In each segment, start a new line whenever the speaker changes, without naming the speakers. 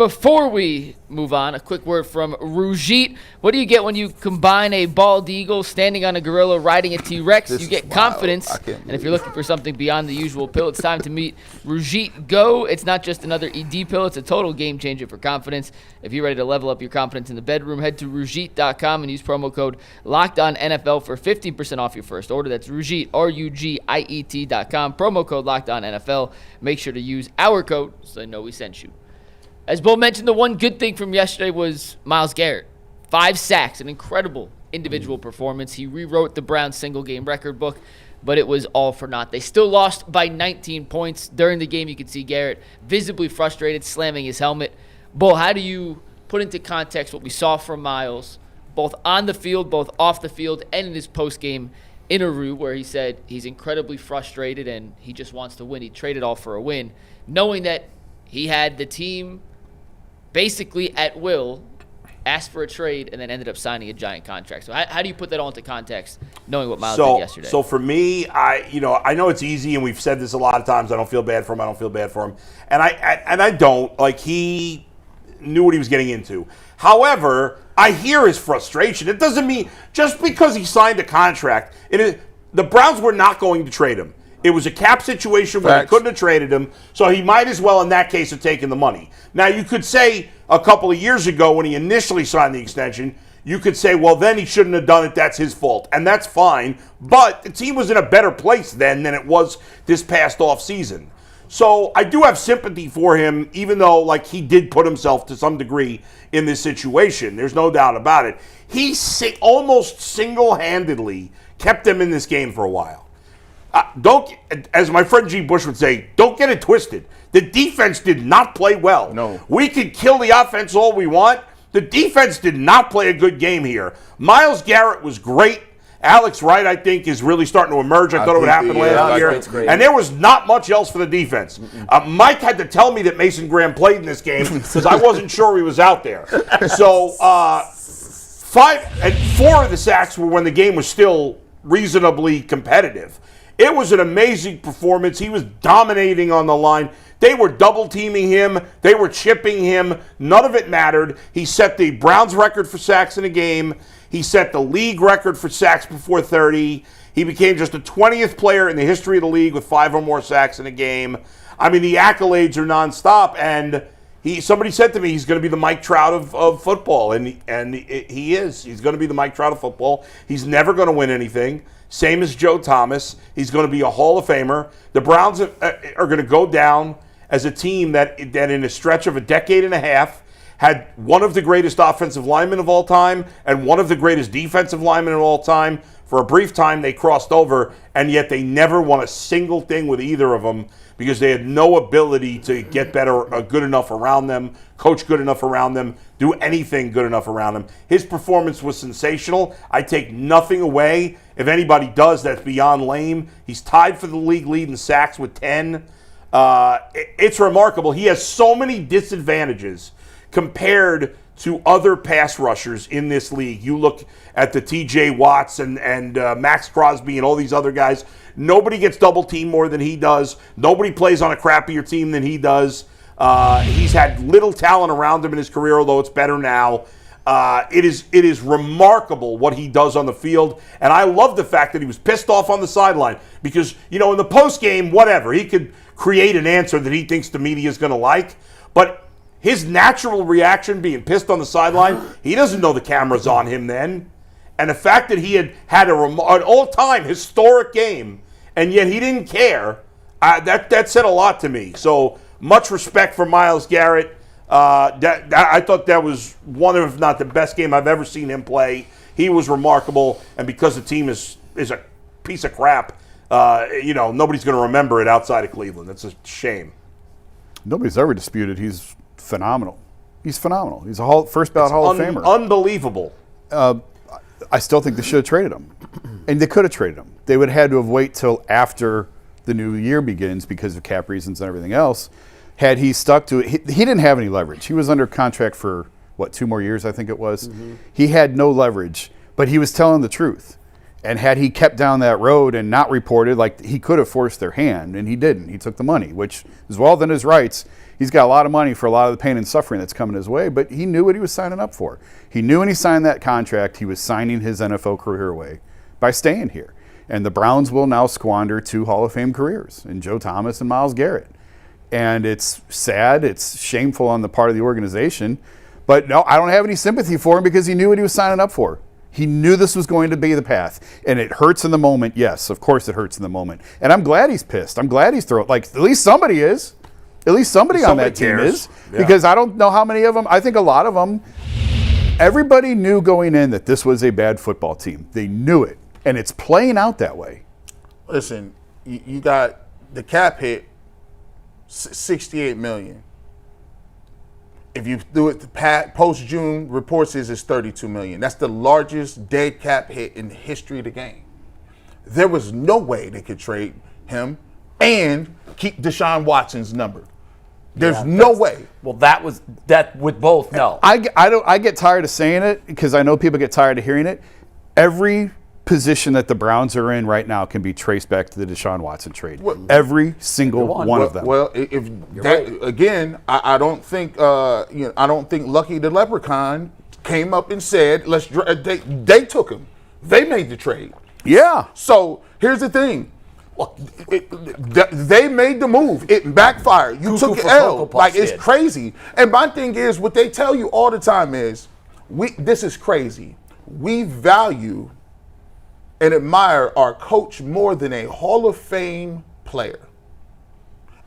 Before we move on, a quick word from Rougit. What do you get when you combine a bald eagle standing on a gorilla riding a T-Rex? You get confidence. And if you're looking for something beyond the usual pill, it's time to meet Rougit Go. It's not just another ED pill. It's a total game changer for confidence. If you're ready to level up your confidence in the bedroom, head to Rougit.com and use promo code LOCKEDONNFL for 15% off your first order. That's Rougit, RUGIET.com. Promo code LOCKEDONNFL. Make sure to use our code so they know we sent you. As Bo mentioned, the one good thing from yesterday was Myles Garrett. 5 sacks, an incredible individual performance. He rewrote the Browns' single-game record book, but it was all for naught. They still lost by 19 points. During the game, you could see Garrett visibly frustrated, slamming his helmet. Bo, how do you put into context what we saw from Myles, both on the field, both off the field, and in his post-game interview where he said he's incredibly frustrated and he just wants to win. He traded all for a win, knowing that he had the team basically at will, asked for a trade, and then ended up signing a giant contract. So how do you put that all into context, knowing what Myles did yesterday?
So for me, I know it's easy, and we've said this a lot of times. I don't feel bad for him. And I don't. Like, he knew what he was getting into. However, I hear his frustration. It doesn't mean just because he signed a contract, the Browns were not going to trade him. It was a cap situation where they couldn't have traded him, so he might as well, in that case, have taken the money. Now, you could say a couple of years ago when he initially signed the extension, you could say, well, then he shouldn't have done it. That's his fault, and that's fine. But the team was in a better place then than it was this past offseason. So I do have sympathy for him, even though, like, he did put himself to some degree in this situation. There's no doubt about it. He almost single-handedly kept them in this game for a while. Don't, as my friend G. Bush would say, don't get it twisted. The defense did not play well.
No.
We could kill the offense all we want. The defense did not play a good game here. Myles Garrett was great. Alex Wright, I think, is really starting to emerge. I thought it would happen last year. And there was not much else for the defense. Mike had to tell me that Mason Graham played in this game because I wasn't sure he was out there. So 4 of the sacks were when the game was still reasonably competitive. It was an amazing performance. He was dominating on the line. They were double-teaming him. They were chipping him. None of it mattered. He set the Browns record for sacks in a game. He set the league record for sacks before 30. He became just the 20th player in the history of the league with 5 or more sacks in a game. I mean, the accolades are nonstop. And somebody said to me he's going to be the Mike Trout of football. And he is. He's going to be the Mike Trout of football. He's never going to win anything. Same as Joe Thomas. He's going to be a Hall of Famer. The Browns are going to go down as a team that in a stretch of a decade and a half had one of the greatest offensive linemen of all time and one of the greatest defensive linemen of all time. For a brief time, they crossed over, and yet they never won a single thing with either of them because they had no ability to get better, good enough around them, coach good enough around them, do anything good enough around them. His performance was sensational. I take nothing away. If anybody does, that's beyond lame. He's tied for the league lead in sacks with 10. It's remarkable. He has so many disadvantages compared to other pass rushers in this league. You look at the T.J. Watts and Max Crosby and all these other guys. Nobody gets double-teamed more than he does. Nobody plays on a crappier team than he does. He's had little talent around him in his career, although it's better now. It is remarkable what he does on the field, and I love the fact that he was pissed off on the sideline because, in the postgame, whatever, he could create an answer that he thinks the media is going to like, but his natural reaction being pissed on the sideline, he doesn't know the camera's on him then. And the fact that he had an all-time historic game, and yet he didn't care, that said a lot to me. So much respect for Myles Garrett. I thought that was one of, if not the best game I've ever seen him play. He was remarkable, and because the team is a piece of crap, nobody's going to remember it outside of Cleveland. That's a shame.
Nobody's ever disputed he's phenomenal. He's phenomenal. He's a first ballot Hall of Famer.
Unbelievable.
I still think they should have traded him. And they could have traded him. They would have had to have waited till after the new year begins because of cap reasons and everything else. Had he stuck to it, he didn't have any leverage. He was under contract for, 2 more years, I think it was. Mm-hmm. He had no leverage, but he was telling the truth. And had he kept down that road and not reported, he could have forced their hand, and he didn't. He took the money, which is well within his rights. He's got a lot of money for a lot of the pain and suffering that's coming his way, but he knew what he was signing up for. He knew when he signed that contract, he was signing his NFL career away by staying here. And the Browns will now squander 2 Hall of Fame careers in Joe Thomas and Myles Garrett. And it's sad, it's shameful on the part of the organization, but no, I don't have any sympathy for him because he knew what he was signing up for. He knew this was going to be the path, and it hurts in the moment. Yes, of course it hurts in the moment. And I'm glad he's pissed. I'm glad he's throwing. Like, at least somebody is. At least somebody on that team is. Yeah. Because I don't know how many of them. I think a lot of them. Everybody knew going in that this was a bad football team. They knew it, and it's playing out that way.
Listen, you got the cap hit, $68 million. If you do it post-June, reports says it's $32 million. That's the largest dead cap hit in the history of the game. There was no way they could trade him and keep Deshaun Watson's number. There's no way.
Well, that with both, no.
I get tired of saying it because I know people get tired of hearing it. Every position that the Browns are in right now can be traced back to the Deshaun Watson trade. Every single one of them.
Well, if that, again, I don't think I don't think Lucky the Leprechaun came up and said, "Let's." They took him. They made the trade.
Yeah.
So here's the thing. They made the move. It backfired. You took an L. Like, it's crazy. And my thing is, what they tell you all the time is, this is crazy. We value and admire our coach more than a Hall of Fame player.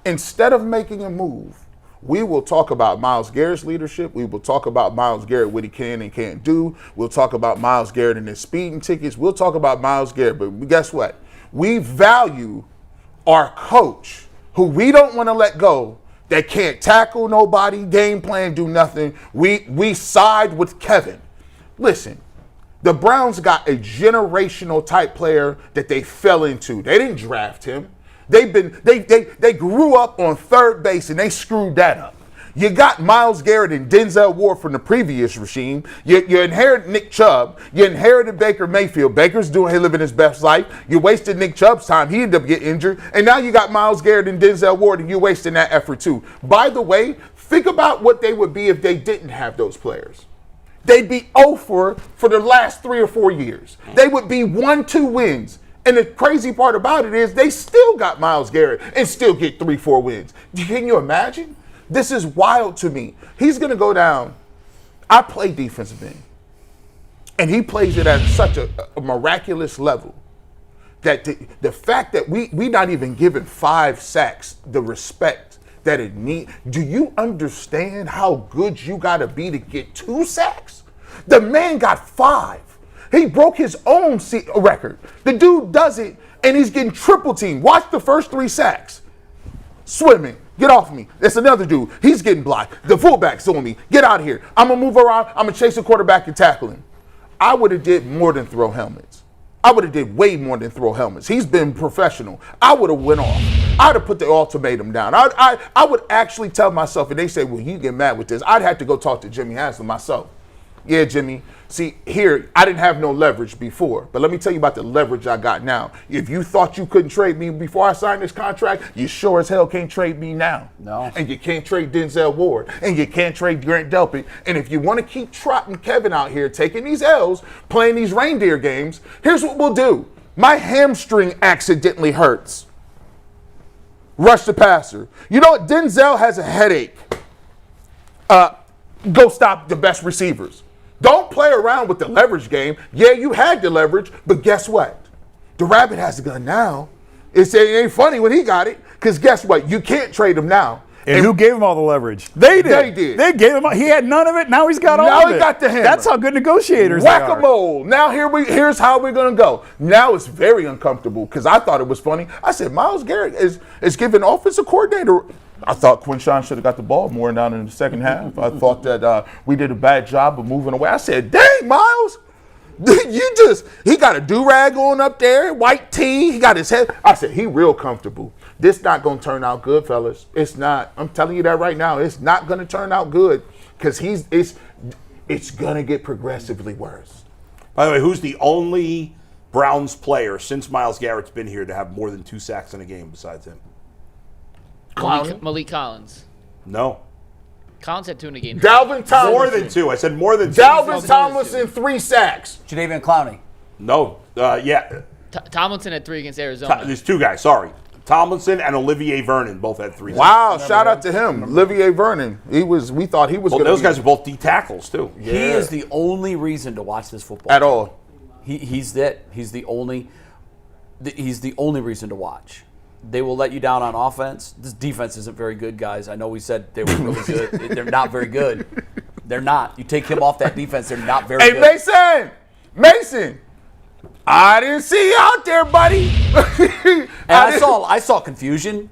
Instead of making a move, we will talk about Myles Garrett's leadership. We will talk about Myles Garrett, what he can and can't do. We'll talk about Myles Garrett and his speeding tickets. We'll talk about Myles Garrett. But guess what? We value our coach, who we don't want to let go, that can't tackle nobody, game plan, do nothing. We side with Kevin. Listen. The Browns got a generational type player that they fell into. They didn't draft him. They grew up on third base and they screwed that up. You got Myles Garrett and Denzel Ward from the previous regime. You inherited Nick Chubb. You inherited Baker Mayfield. Baker's living his best life. You wasted Nick Chubb's time. He ended up getting injured. And now you got Myles Garrett and Denzel Ward, and you're wasting that effort too. By the way, think about what they would be if they didn't have those players. They'd be 0 for the last 3 or 4 years. They would be 1-2 wins. And the crazy part about it is they still got Myles Garrett and still get 3-4 wins. Can you imagine? This is wild to me. He's going to go down. I play defensive end. And he plays it at such a miraculous level that the fact that we not even giving 5 sacks the respect that it need. Do you understand how good you got to be to get 2 sacks? The man got 5. He broke his own record. The dude does it, and he's getting triple teamed. Watch the first 3 sacks. Swimming. Get off me. That's another dude. He's getting blocked. The fullback's on me. Get out of here. I'm going to move around. I'm going to chase the quarterback and tackle him. I would have did more than throw helmets. I would have did way more than throw helmets. He's been professional. I would have went off. I'd have put the ultimatum down. I would actually tell myself, and they say, well, you get mad with this. I'd have to go talk to Jimmy Haslam myself. Yeah, Jimmy. See, here, I didn't have no leverage before, but let me tell you about the leverage I got now. If you thought you couldn't trade me before I signed this contract, you sure as hell can't trade me now.
No.
And you can't trade Denzel Ward, and you can't trade Grant Delpit. And if you want to keep trotting Kevin out here, taking these L's, playing these reindeer games, here's what we'll do. My hamstring accidentally hurts. Rush the passer. You know what? Denzel has a headache. Go stop the best receivers. Don't play around with the leverage game. Yeah, you had the leverage, but guess what? The rabbit has the gun now. It ain't funny when he got it, because guess what? You can't trade him now.
And who gave him all the leverage? They did.
They did.
They gave him. He had none of it. Now he's got all of it.
Now he got the hammer.
That's how good negotiators they are.
Whack-a-mole. Now here's how we're gonna go. Now it's very uncomfortable because I thought it was funny. I said Myles Garrett is giving offensive coordinator. I thought Quinshawn should have got the ball more down in the second half. I thought that we did a bad job of moving away. I said, dang, Myles. He got a do-rag on up there, white tee. He got his head. I said, he real comfortable. This not going to turn out good, fellas. It's not. I'm telling you that right now. It's not going to turn out good because it's going to get progressively worse.
By the way, who's the only Browns player since Myles Garrett's been here to have more than 2 sacks in a game besides him?
Malik Collins.
No.
Collins had 2 in the game.
Dalvin Tomlinson.
More than 2. I said more than 2.
Dalvin Tomlinson, 3 sacks.
Jadeveon Clowney.
No. Yeah.
Tomlinson had 3 against Arizona.
There's 2 guys. Sorry. Tomlinson and Olivier Vernon both had 3.
Wow, shout out to him. Olivier Vernon. We thought he was
Well,
going to
those guys are both D tackles too.
He is the only reason to watch this football
at
team.
all.
He's the only reason to watch. They will let you down on offense. This defense isn't very good, guys. I know we said they were really good. They're not very good. They're not. You take him off that defense, they're not very good.
Hey, Mason, I didn't see you out there, buddy.
And I saw confusion.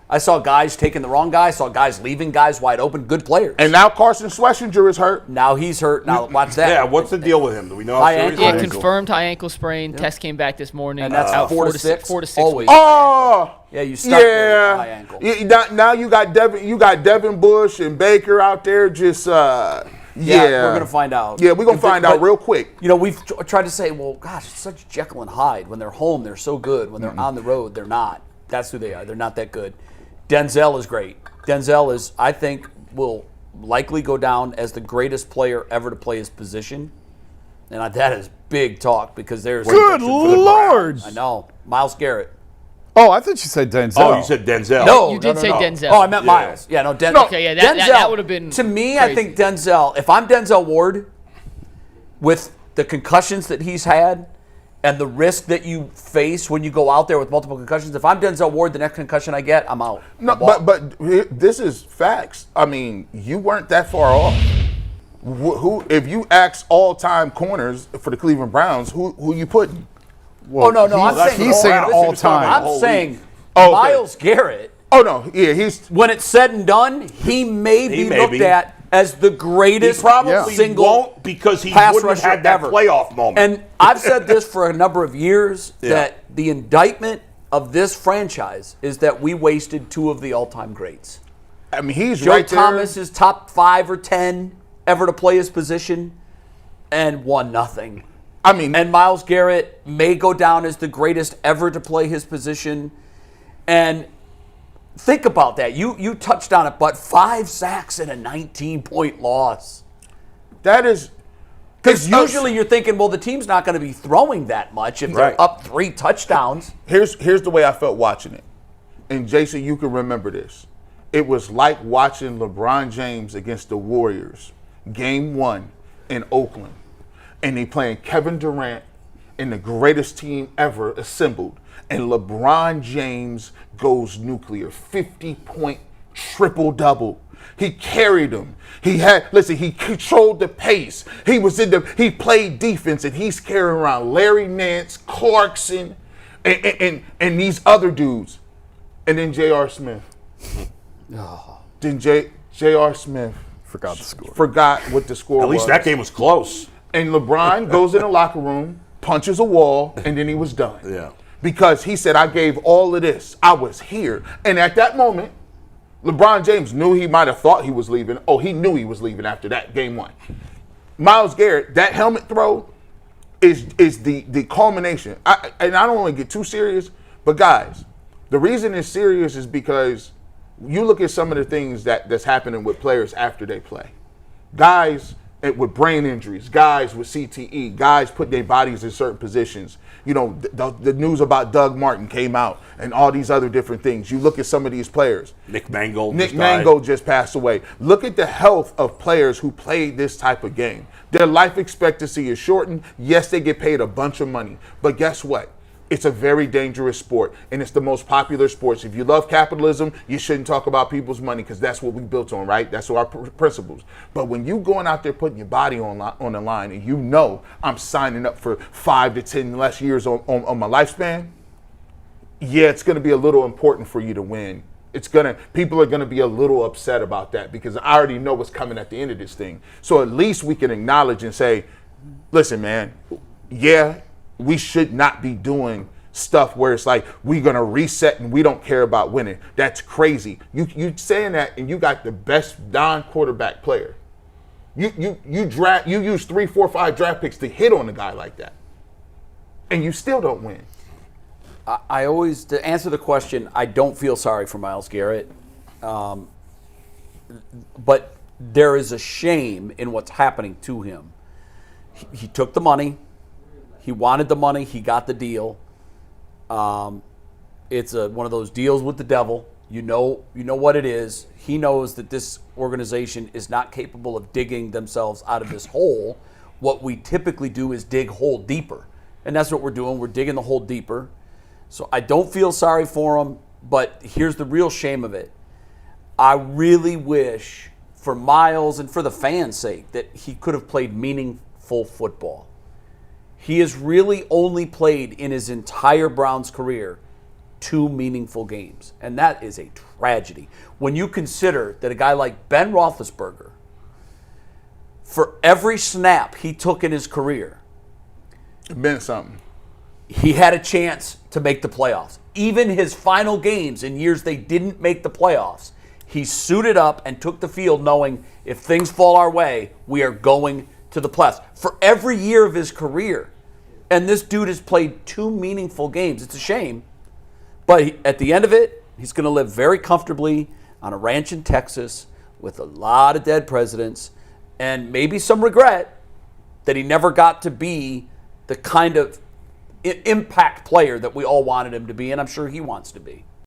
I saw guys taking the wrong guy. I saw guys leaving guys wide open. Good players.
And now Carson Schlesinger is hurt.
Now he's hurt. Now watch that.
Yeah, what's the deal with him? Do we know?
High
How
ankle.
serious?
Yeah, confirmed high ankle sprain. Test came back this morning.
And that's
out
4 to 6.
4 to 6
always.
weeks.
Oh,
Yeah, you stuck there with high ankle.
Now you got Devin Bush and Baker out there just
We're gonna find out.
Yeah, we're gonna find out real quick.
You know, we've tried to say, well, gosh, it's such Jekyll and Hyde. When they're home, they're so good. When they're on the road, they're not. That's who they are. They're not that good. Denzel is great. Denzel is, I think, will likely go down as the greatest player ever to play his position. And that is big talk because there's
Good Lord.
I know. Myles Garrett.
Oh, I thought you said Denzel.
Oh, you said Denzel.
No,
You did say Denzel.
Oh, I meant Myles. Yeah, no, Denzel.
Okay, yeah, that would have been
To me,
crazy.
I think Denzel, if I'm Denzel Ward, with the concussions that he's had and the risk that you face when you go out there with multiple concussions, if I'm Denzel Ward, the next concussion I get, I'm out.
No, but this is facts. I mean, you weren't that far off. Who, if you ask all-time corners for the Cleveland Browns, who you putting?
Oh, no, I'm saying
he's saying all time.
I'm saying
Oh, okay.
Myles Garrett,
Oh no, yeah, he's
when it's said and done, he may be
may
looked
be.
at as the
He
greatest
probably
single
won't because he
pass
wouldn't have
rusher
had that
ever.
playoff moment.
And I've said this for a number of years,
Yeah.
that the indictment of this franchise is that we wasted 2 of the all-time greats.
I mean, he's
Joe
right there.
Thomas is top 5 or 10 ever to play his position and won nothing.
I mean,
And Myles Garrett may go down as the greatest ever to play his position. And think about that. You touched on it, but 5 sacks and a 19-point loss.
that is
Because usually you're thinking, well, the team's not going to be throwing that much if they're
Right.
up 3 touchdowns.
here's the way I felt watching it. And Jason, you can remember this. It was like watching LeBron James against the Warriors, Game 1 in Oakland. And they playing Kevin Durant and the greatest team ever assembled. And LeBron James goes nuclear, 50-point triple-double. He carried them. He controlled the pace. He played defense, and he's carrying around Larry Nance, Clarkson, and these other dudes. And then J.R. Smith. Then J.R. Smith
Forgot the score.
forgot what the score was.
At least that game was close.
And LeBron goes in the locker room, punches a wall, and then he was done.
Yeah.
Because he said, I gave all of this. I was here. And at that moment, LeBron James knew he might have thought he was leaving. Oh, he knew he was leaving after that, Game 1. Myles Garrett, that helmet throw is the culmination. And I don't want to get too serious, but guys, the reason it's serious is because you look at some of the things that's happening with players after they play. Guys with brain injuries, guys with CTE, guys put their bodies in certain positions. You know, the news about Doug Martin came out and all these other different things. You look at some of these players.
Nick Mangold.
Nick
just died.
Mangold just passed away. Look at the health of players who played this type of game. Their life expectancy is shortened. Yes, they get paid a bunch of money. But guess what? It's a very dangerous sport, and it's the most popular sports. If you love capitalism, you shouldn't talk about people's money because that's what we built on, right? That's our principles. But when you going out there putting your body on the line and you know I'm signing up for 5 to 10 less years on my lifespan, yeah, it's going to be a little important for you to win. People are going to be a little upset about that because I already know what's coming at the end of this thing. So at least we can acknowledge and say, listen, man, yeah, we should not be doing stuff where it's like we're gonna reset and we don't care about winning. That's crazy. You saying that and you got the best non-quarterback player. You use 3, 4, 5 draft picks to hit on a guy like that, and you still don't win.
I always, to answer the question, I don't feel sorry for Myles Garrett. but there is a shame in what's happening to him. He took the money. He wanted the money. He got the deal. It's one of those deals with the devil. You know what it is. He knows that this organization is not capable of digging themselves out of this hole. What we typically do is dig hole deeper. And that's what we're doing. We're digging the hole deeper. So I don't feel sorry for him, but here's the real shame of it. I really wish, for Myles and for the fans' sake, that he could have played meaningful football. He has really only played in his entire Browns career 2 meaningful games, and that is a tragedy. When you consider that a guy like Ben Roethlisberger, for every snap he took in his career,
it meant something.
He had a chance to make the playoffs. Even his final games in years they didn't make the playoffs, he suited up and took the field knowing if things fall our way, we are going to the playoffs. For every year of his career. And this dude has played 2 meaningful games. It's a shame. But at the end of it, he's going to live very comfortably on a ranch in Texas with a lot of dead presidents and maybe some regret that he never got to be the kind of impact player that we all wanted him to be, and I'm sure he wants to be.